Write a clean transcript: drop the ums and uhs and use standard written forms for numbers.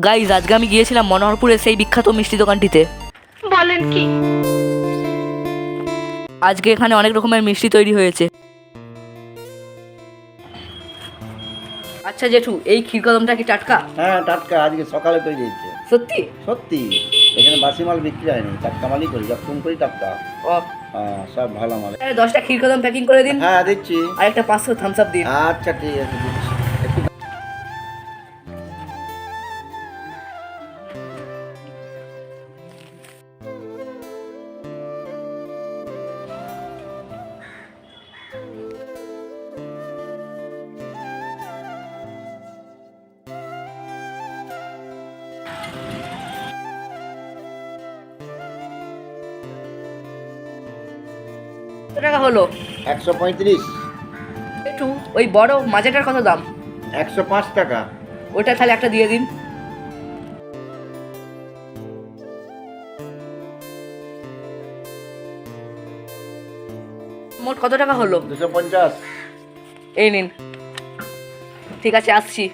Guys আজকে আমি গিয়েছিলাম মনোহরপুরের সেই বিখ্যাত মিষ্টি দোকানটিতে। বলেন কি? আজকে এখানে অনেক রকমের মিষ্টি তৈরি হয়েছে। আচ্ছা জেঠু, এই ক্ষীরকদমটা কি টাটকা? হ্যাঁ টাটকা, আজকে সকালে তৈরি হয়েছে। সত্যি? সত্যি, এখানে বাসি মাল বিক্রি হয়নি, টাটকা মালই করি, যখন করি টাটকা। ও, হ্যাঁ সব ভালো মাল। 10টা ক্ষীরকদম প্যাকিং করে দিন। হ্যাঁ দিচ্ছি। আর একটা 500 থামস আপ দিন। আচ্ছা ঠিক আছে দিচ্ছি। একটু কত টাকা হলো? 135। জেঠু, ওই বড় মাজাটার কত দাম? 105 টাকা। ওটা তাহলে একটা দিয়ে দিন। মোট কত টাকা হলো? 250। এই নিন। ঠিক আছে, আসছি।